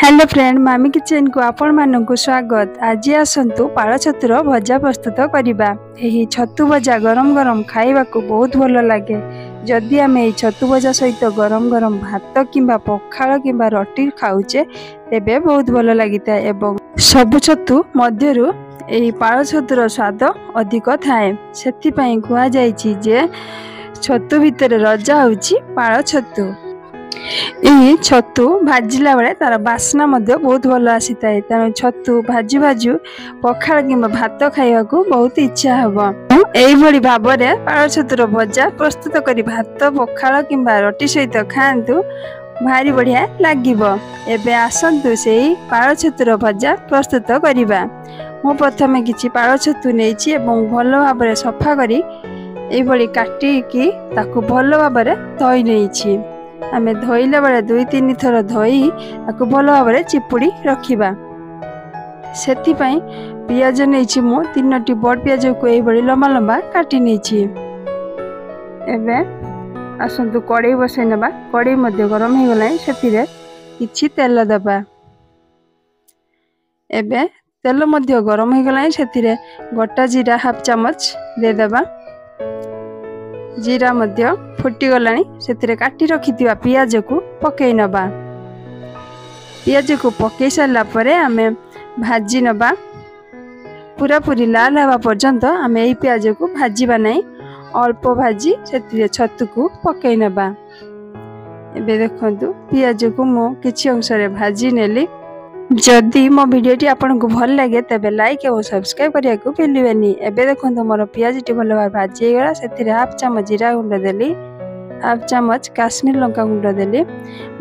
Hello friend, मामी kitchen को आपण मानक स्वागत। आज आसतु पाल छतुर भजा प्रस्तुत करवा। यही छतु भजा गरम गरम खाइबा को बहुत भल लगे। जदि आम ये छतु भजा सहित गरम गरम भात किंबा पखाल किंबा रोटी खाऊचे तेबे बहुत भल लगी था। एवं सब छतु मध्यरु यही पाल छतुर स्वाद अधिक थाए। सेथिपाई कुआ जायछि जे छतु भितर रजा होछि पाल छतु। यही छतु भाजिला बेले तार बास्ना बहुत भल आसी था। तेणु छतु भाजु भाजु पखाल किंबा भात खाइबा को बहुत इच्छा हम। यही भाव में पाल छतुर भजा प्रस्तुत करी भात पखाल किंबा रोटी सहित खातु, भारी बढ़िया लगिबो। एबे आसंतु सेही पाल छतुर भजा प्रस्तुत करिबा। मु प्रथमे किछि पाल छतु नेछि एवं भल भाव में सफा करी एभली काटिकी ताकू भल भाव में धोई नेछि। आमे धोइला बेले 2-3 थर धोई ताकू भल भाव में चिपुड़ी रखिबा। सेथि पई पियाज नेछि मु 3टी बड़ पियाज को एभली लंबा लंबा काटी नेछि। एबे आसंतु कड़ाई बसै नबा। कड़ाई मध्ये गरम हे गलाय, सेथिरे किछि तेल दबा। एबे तेल मध्ये गरम हे गलाय, सेथिरे गोटा जीरा हाफ चम्मच दे दबा। जीरा मध्य फुटी गलानी, सेथिरे काटी रखिथिबा पियाज को पकेई नबा। पियाज को पकेई सारला परे आमे भाजी नबा। पूरा पूरी लाल हवा पर्यंत आमे एई पियाज को भाजीबा नहीं, अल्प भाजी सेथिरे छतु को पकेई नबा। एबे देखंतु पियाज को मो किछि अंश रे भाजी नेली। जदि मो वीडियोटी आपनको भल लगे तेबे लाइक और सब्सक्राइब करिया को भूलिबेनी। एबे देखंतु मोर पियाजटी भल भाव भाजी हे गला। सेथिरे हाफ चम्मच जीरा गुंड देली, हाफ चम्मच काश्मीर लंका गुंड देली।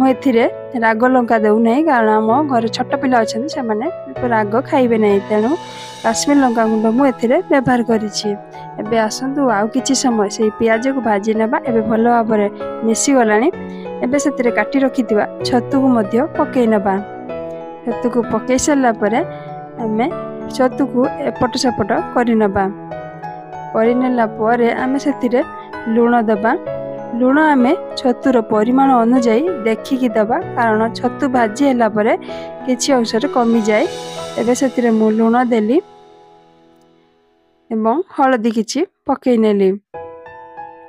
मो एथिरे राग लंका देउ नै, कारण हम घर छोट पिला अछन से माने राग खाइबे नै, तेनु काश्मीर लंका गुंड मु एथिरे व्यवहार करिछि। एबे आसंतु आउ किछि समय से पियाज को भाजी नेबा। एबे भल भाव रे मिसी गलानी। एबे सेथिरे काटी रखिथिबा छतु को मध्य पकेई नबा। छतु को पकई सारा पर आमे छतु को एपट सेपट करनबा। करनेला परे आमे सेतिरे लूण दबा। लूण आमे छतुर परिमाण अनुଯାयी देखिकी दबा, कारण छतु भाजी हैला परे किछि अंश रे कमी जाए। एबे सेतिरे मु लूण देली एवं हळदी किछि पकई नेली।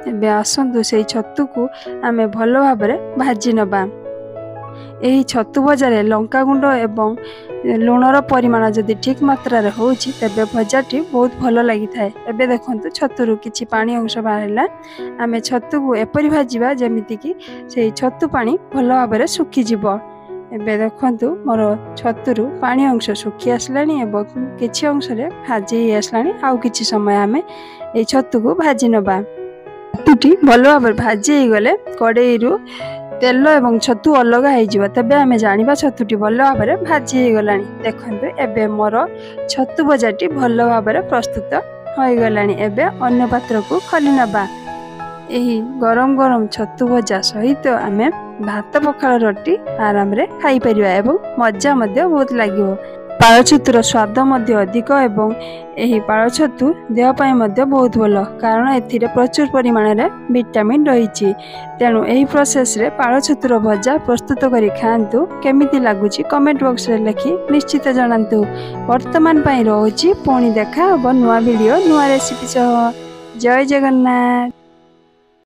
एबे आसंतु सेई छतु को आमे भलो भाबरे भाजी नबा। यही छतु भजारे लंका गुंड एवं लूणर परिमाण जदि ठीक मात्रा रे होछि तबे भजाटी बहुत भल लगी थाए। एबे देखंतु छतुरु किछि पानी अंश बाहरला। आमे छतु को एपरि भाजीबा जेमिति कि सेही छतु पानी भल भाव रे सुखी जिवो। एबे देखंतु मोर छतुरु पानी अंश सुखी आसलानी एवं किछि अंश रे भाजी आसलानी। आउ किछि समय आमे ए छतु को भाजी नबा। छतुटी भल भाव रे भाजी हे गले कड़ाई रु तेल एवं छतु अलग हो तबे आमे जानिबा छतुटी भल भाव में भाजी हो गलानी। देखंतु एबे मोर छतु भजाटी भल भाव में प्रस्तुत हो गलानी। एबे अन्य पात्र को खोली नबा। यही गरम गरम छतु भजा सहित आमे भात पखाल रोटी आराम रे खाई परिबा एवं मजा मध्य बहुत लागिवो। पाल छतुर स्वाद मध्य अधिक एवं यही पाल छतु देह पाई मध्य बहुत भल, कारण एथिरे प्रचुर परिमाण रे विटामिन रहिछि। तेणु एही प्रोसेस रे पाल छतुर भजा प्रस्तुत करी खांतु। केमिति लागुछि कमेंट बॉक्स रे लिखि निश्चित जणांतु। वर्तमान पाई रहउछि पुणी देखा अब नुआ वीडियो नुआ रेसिपी सह। जय जगन्नाथ।